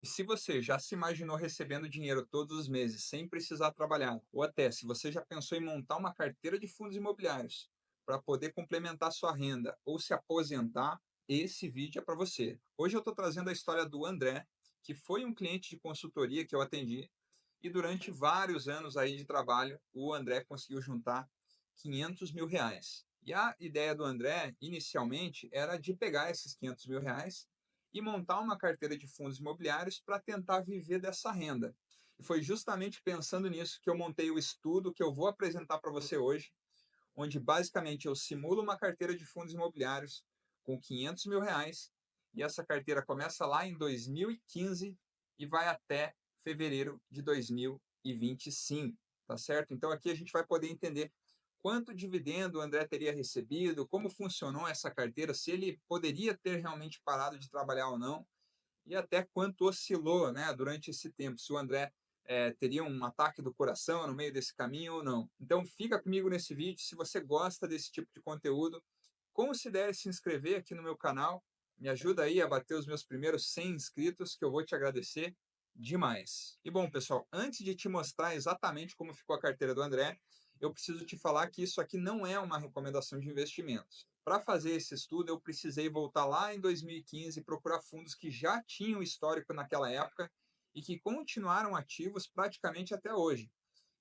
E se você já se imaginou recebendo dinheiro todos os meses sem precisar trabalhar, ou até se você já pensou em montar uma carteira de fundos imobiliários para poder complementar sua renda ou se aposentar, esse vídeo é para você. Hoje eu estou trazendo a história do André, que foi um cliente de consultoria que eu atendi e durante vários anos aí de trabalho, o André conseguiu juntar R$ 500 mil. E a ideia do André, inicialmente, era de pegar esses R$ 500 mil e montar uma carteira de fundos imobiliários para tentar viver dessa renda. E foi justamente pensando nisso que eu montei o estudo que eu vou apresentar para você hoje, onde basicamente eu simulo uma carteira de fundos imobiliários com R$ 500 mil e essa carteira começa lá em 2015 e vai até fevereiro de 2025, tá certo? Então aqui a gente vai poder entender quanto dividendo o André teria recebido, como funcionou essa carteira, se ele poderia ter realmente parado de trabalhar ou não, e até quanto oscilou, né, durante esse tempo, se o André teria um ataque do coração no meio desse caminho ou não. Então fica comigo nesse vídeo, se você gosta desse tipo de conteúdo, considere se inscrever aqui no meu canal, me ajuda aí a bater os meus primeiros 100 inscritos, que eu vou te agradecer demais. E bom, pessoal, antes de te mostrar exatamente como ficou a carteira do André, eu preciso te falar que isso aqui não é uma recomendação de investimentos. Para fazer esse estudo, eu precisei voltar lá em 2015 e procurar fundos que já tinham histórico naquela época e que continuaram ativos praticamente até hoje.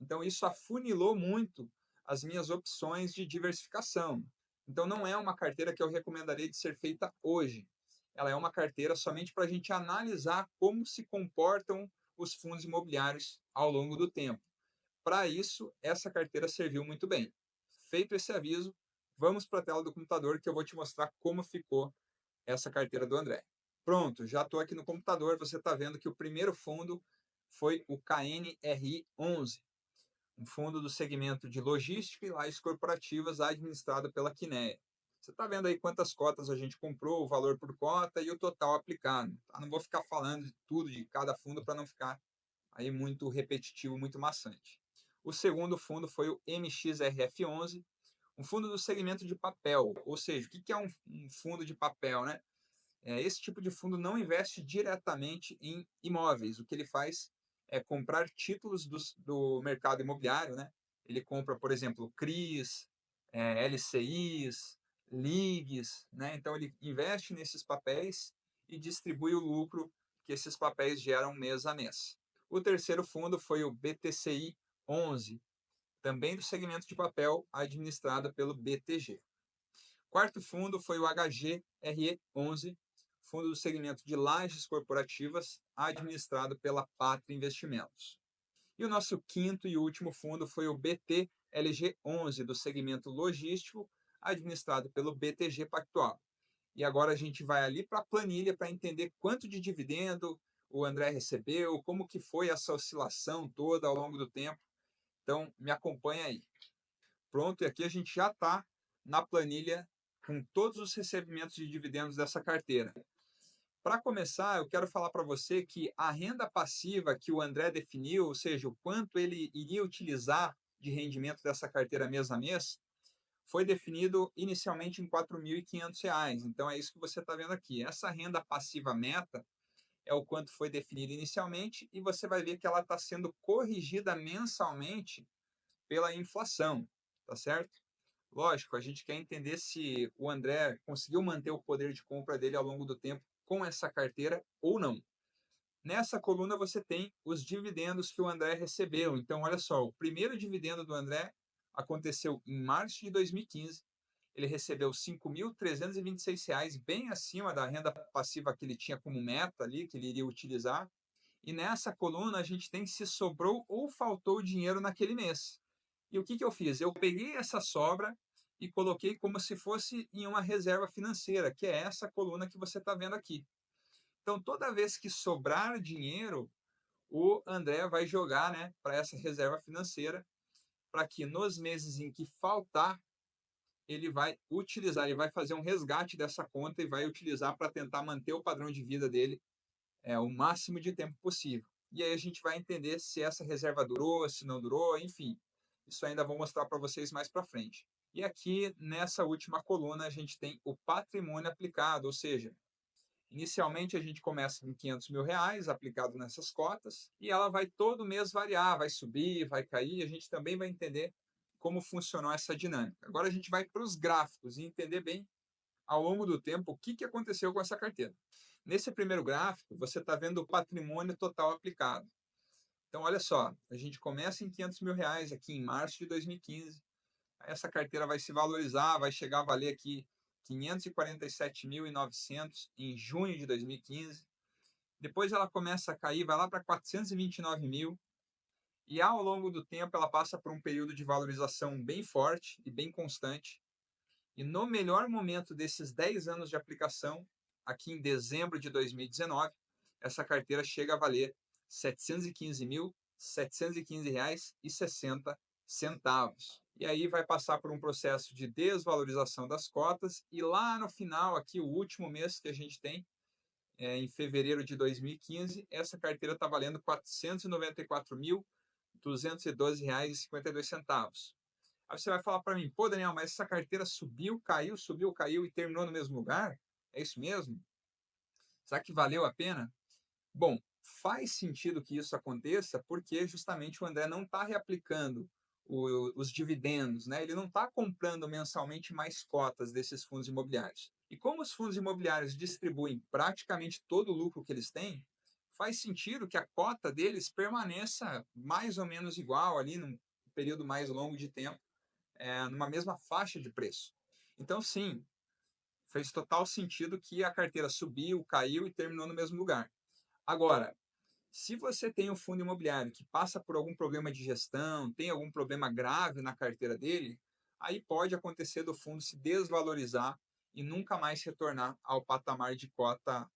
Então, isso afunilou muito as minhas opções de diversificação. Então, não é uma carteira que eu recomendaria de ser feita hoje. Ela é uma carteira somente para a gente analisar como se comportam os fundos imobiliários ao longo do tempo. Para isso, essa carteira serviu muito bem. Feito esse aviso, vamos para a tela do computador que eu vou te mostrar como ficou essa carteira do André. Pronto, já estou aqui no computador, você está vendo que o primeiro fundo foi o KNRI 11, um fundo do segmento de logística e lajes corporativas administrado pela Quineia. Você está vendo aí quantas cotas a gente comprou, o valor por cota e o total aplicado. Tá? Não vou ficar falando de tudo de cada fundo para não ficar aí muito repetitivo, muito maçante. O segundo fundo foi o MXRF11, um fundo do segmento de papel. Ou seja, o que é um fundo de papel, né? Esse tipo de fundo não investe diretamente em imóveis. O que ele faz é comprar títulos do mercado imobiliário, né? Ele compra, por exemplo, CRIs, LCIs, LIGs, né? Então ele investe nesses papéis e distribui o lucro que esses papéis geram mês a mês. O terceiro fundo foi o BTCI 11, também do segmento de papel, administrado pelo BTG. Quarto fundo foi o HGRE 11, fundo do segmento de lajes corporativas, administrado pela Pátria Investimentos. E o nosso quinto e último fundo foi o BTLG 11, do segmento logístico, administrado pelo BTG Pactual. E agora a gente vai ali para a planilha para entender quanto de dividendo o André recebeu, como que foi essa oscilação toda ao longo do tempo. Então, me acompanha aí. Pronto, e aqui a gente já está na planilha com todos os recebimentos de dividendos dessa carteira. Para começar, eu quero falar para você que a renda passiva que o André definiu, ou seja, o quanto ele iria utilizar de rendimento dessa carteira mês a mês, foi definido inicialmente em R$ 4.500. Então é isso que você está vendo aqui. Essa renda passiva meta é o quanto foi definido inicialmente e você vai ver que ela está sendo corrigida mensalmente pela inflação, tá certo? Lógico, a gente quer entender se o André conseguiu manter o poder de compra dele ao longo do tempo com essa carteira ou não. Nessa coluna você tem os dividendos que o André recebeu. Então, olha só, o primeiro dividendo do André aconteceu em março de 2015. Ele recebeu R$ 5.326, bem acima da renda passiva que ele tinha como meta ali, que ele iria utilizar. E nessa coluna a gente tem se sobrou ou faltou dinheiro naquele mês. E o que eu fiz? Eu peguei essa sobra e coloquei como se fosse em uma reserva financeira, que é essa coluna que você está vendo aqui. Então, toda vez que sobrar dinheiro, o André vai jogar, né, para essa reserva financeira, para que nos meses em que faltar, ele vai utilizar, ele vai fazer um resgate dessa conta e vai utilizar para tentar manter o padrão de vida dele o máximo de tempo possível. E aí a gente vai entender se essa reserva durou, se não durou, enfim. Isso ainda vou mostrar para vocês mais para frente. E aqui, nessa última coluna, a gente tem o patrimônio aplicado, ou seja, Inicialmente, a gente começa com R$ 500.000 aplicado nessas cotas e ela vai todo mês variar, vai subir, vai cair. A gente também vai entender como funcionou essa dinâmica. Agora a gente vai para os gráficos e entender bem, ao longo do tempo, o que aconteceu com essa carteira. Nesse primeiro gráfico, você está vendo o patrimônio total aplicado. Então, olha só, a gente começa em R$ 500.000 aqui em março de 2015. Essa carteira vai se valorizar, vai chegar a valer aqui 547.900 em junho de 2015. Depois ela começa a cair, vai lá para 429 mil. E ao longo do tempo ela passa por um período de valorização bem forte e bem constante. E no melhor momento desses 10 anos de aplicação, aqui em dezembro de 2019, essa carteira chega a valer R$ 715.715,60. E aí vai passar por um processo de desvalorização das cotas e lá no final, aqui o último mês que a gente tem, em fevereiro de 2015, essa carteira está valendo R$ 494.212,52. Aí você vai falar para mim, pô, Daniel, mas essa carteira subiu, caiu e terminou no mesmo lugar? É isso mesmo? Será que valeu a pena? Bom, faz sentido que isso aconteça porque justamente o André não está reaplicando os dividendos, né? Ele não está comprando mensalmente mais cotas desses fundos imobiliários. E como os fundos imobiliários distribuem praticamente todo o lucro que eles têm, faz sentido que a cota deles permaneça mais ou menos igual ali num período mais longo de tempo, numa mesma faixa de preço. Então, sim, fez total sentido que a carteira subiu, caiu e terminou no mesmo lugar. Agora, se você tem um fundo imobiliário que passa por algum problema de gestão, tem algum problema grave na carteira dele, aí pode acontecer do fundo se desvalorizar e nunca mais retornar ao patamar de cota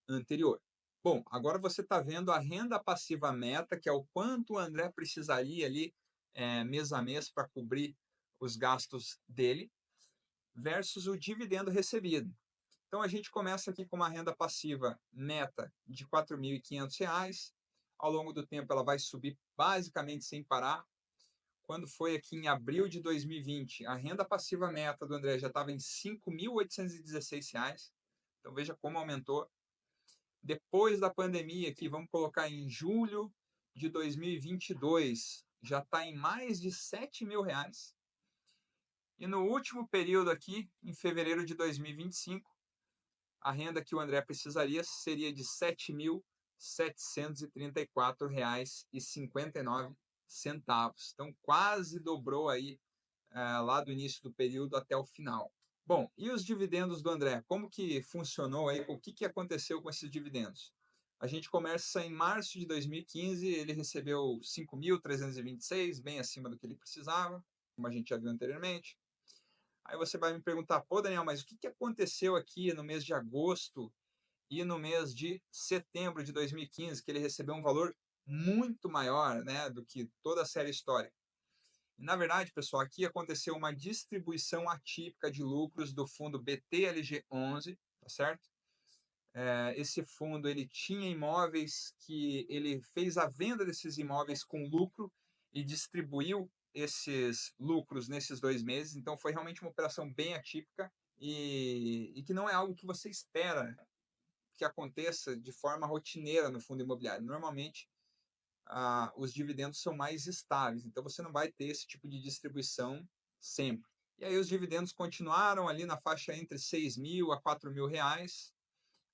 anterior. Bom, agora você está vendo a renda passiva meta, que é o quanto o André precisaria ali mês a mês para cobrir os gastos dele, versus o dividendo recebido. Então, a gente começa aqui com uma renda passiva meta de R$ 4.500. Ao longo do tempo, ela vai subir basicamente sem parar. Quando foi aqui em abril de 2020, a renda passiva meta do André já estava em R$ 5.816. Então, veja como aumentou. Depois da pandemia, aqui, vamos colocar em julho de 2022, já está em mais de R$ 7.000. E no último período aqui, em fevereiro de 2025, a renda que o André precisaria seria de R$ 7.734,59. Então, quase dobrou aí lá do início do período até o final. Bom, e os dividendos do André? Como que funcionou aí? O que aconteceu com esses dividendos? A gente começa em março de 2015, ele recebeu 5.326, bem acima do que ele precisava, como a gente já viu anteriormente. Aí você vai me perguntar, pô, Daniel, mas o que aconteceu aqui no mês de agosto e no mês de setembro de 2015, que ele recebeu um valor muito maior, né, do que toda a série histórica? E, na verdade, pessoal, aqui aconteceu uma distribuição atípica de lucros do fundo BTLG11, tá certo? Esse fundo ele tinha imóveis que ele fez a venda desses imóveis com lucro e distribuiu esses lucros nesses 2 meses. Então foi realmente uma operação bem atípica e que não é algo que você espera que aconteça de forma rotineira no fundo imobiliário. Normalmente os dividendos são mais estáveis, então você não vai ter esse tipo de distribuição sempre. E aí os dividendos continuaram ali na faixa entre 6.000 a 4.000 reais,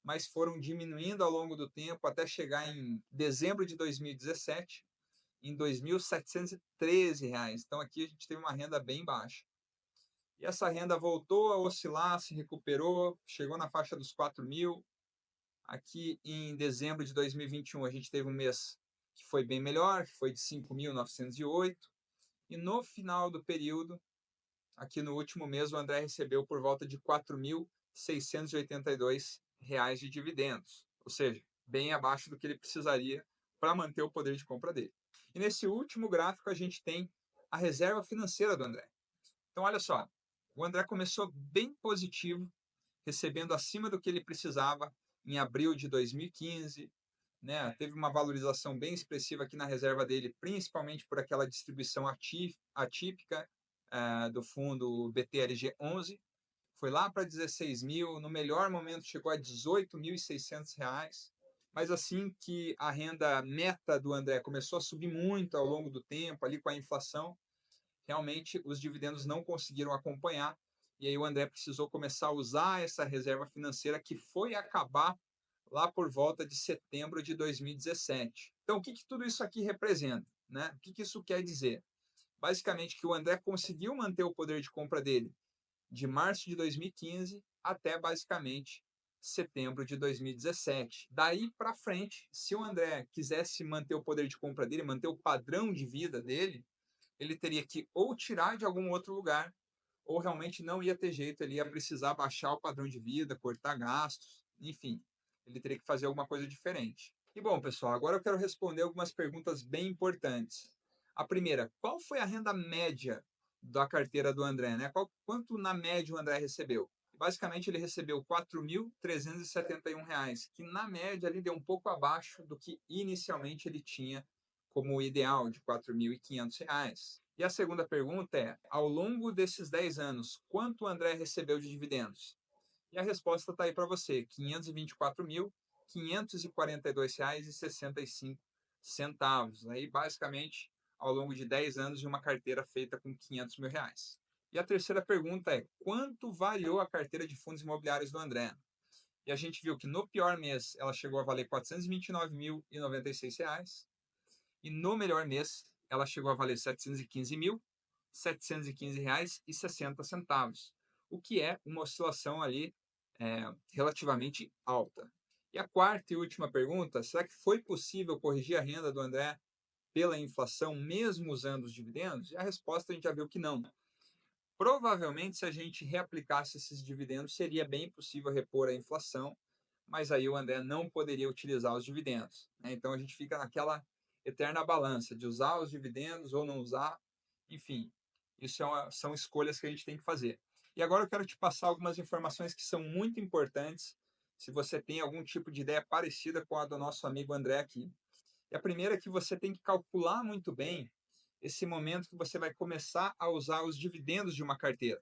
mas foram diminuindo ao longo do tempo até chegar em dezembro de 2017 em R$ 2.713. Então aqui a gente teve uma renda bem baixa. E essa renda voltou a oscilar, se recuperou, chegou na faixa dos 4.000. Aqui em dezembro de 2021 a gente teve um mês que foi bem melhor, que foi de 5.908. E no final do período, aqui no último mês, o André recebeu por volta de R$ 4.682 de dividendos, ou seja, bem abaixo do que ele precisaria para manter o poder de compra dele. E nesse último gráfico a gente tem a reserva financeira do André. Então olha só, o André começou bem positivo, recebendo acima do que ele precisava em abril de 2015, né? Teve uma valorização bem expressiva aqui na reserva dele, principalmente por aquela distribuição atípica do fundo BTLG11. foi lá para 16 mil, no melhor momento chegou a 18.600 reais. Mas assim que a renda meta do André começou a subir muito ao longo do tempo, ali com a inflação, realmente os dividendos não conseguiram acompanhar. E aí o André precisou começar a usar essa reserva financeira que foi acabar lá por volta de setembro de 2017. Então, o que tudo isso aqui representa? Né? O que isso quer dizer? Basicamente que o André conseguiu manter o poder de compra dele de março de 2015 até basicamente setembro de 2017. Daí para frente, se o André quisesse manter o poder de compra dele, manter o padrão de vida dele, ele teria que ou tirar de algum outro lugar, ou realmente não ia ter jeito, ele ia precisar baixar o padrão de vida, cortar gastos, enfim, ele teria que fazer alguma coisa diferente. E bom, pessoal, agora eu quero responder algumas perguntas bem importantes. A primeira, qual foi a renda média da carteira do André, né? Quanto na média o André recebeu? Basicamente, ele recebeu R$ 4.371, que na média ele deu um pouco abaixo do que inicialmente ele tinha como ideal, de R$ 4.500. E a segunda pergunta é, ao longo desses 10 anos, quanto o André recebeu de dividendos? E a resposta está aí para você, R$ 524.542,65. Aí, basicamente, ao longo de 10 anos de uma carteira feita com R$ 500 mil. E a terceira pergunta é, quanto variou a carteira de fundos imobiliários do André? E a gente viu que no pior mês ela chegou a valer R$ 429.096. E no melhor mês ela chegou a valer R$ 715.715,60, o que é uma oscilação ali relativamente alta. E a quarta e última pergunta, será que foi possível corrigir a renda do André pela inflação, mesmo usando os dividendos? E a resposta a gente já viu que não. Provavelmente, se a gente reaplicasse esses dividendos, seria bem possível repor a inflação, mas aí o André não poderia utilizar os dividendos, né? Então a gente fica naquela eterna balança de usar os dividendos ou não usar. Enfim, isso são escolhas que a gente tem que fazer. E agora eu quero te passar algumas informações que são muito importantes se você tem algum tipo de ideia parecida com a do nosso amigo André aqui. E a primeira é que você tem que calcular muito bem esse momento que você vai começar a usar os dividendos de uma carteira.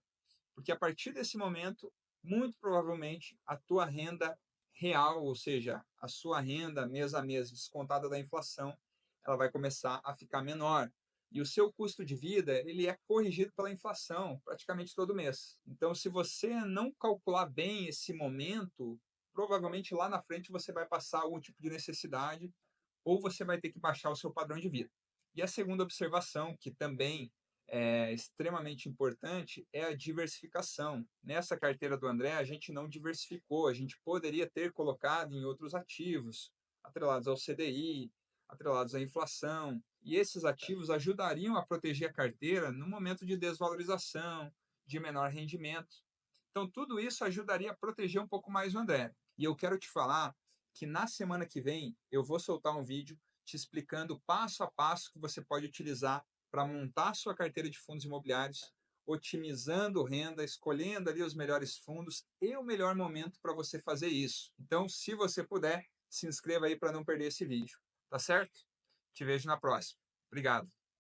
Porque a partir desse momento, muito provavelmente, a tua renda real, ou seja, a sua renda mês a mês descontada da inflação, ela vai começar a ficar menor. E o seu custo de vida, ele é corrigido pela inflação praticamente todo mês. Então, se você não calcular bem esse momento, provavelmente lá na frente você vai passar algum tipo de necessidade ou você vai ter que baixar o seu padrão de vida. E a segunda observação, que também é extremamente importante, é a diversificação. Nessa carteira do André, a gente não diversificou, a gente poderia ter colocado em outros ativos, atrelados ao CDI, atrelados à inflação, e esses ativos ajudariam a proteger a carteira no momento de desvalorização, de menor rendimento. Então, tudo isso ajudaria a proteger um pouco mais o André. E eu quero te falar que na semana que vem eu vou soltar um vídeo te explicando passo a passo que você pode utilizar para montar sua carteira de fundos imobiliários, otimizando renda, escolhendo ali os melhores fundos e o melhor momento para você fazer isso. Então, se você puder, se inscreva aí para não perder esse vídeo. Tá certo? Te vejo na próxima. Obrigado.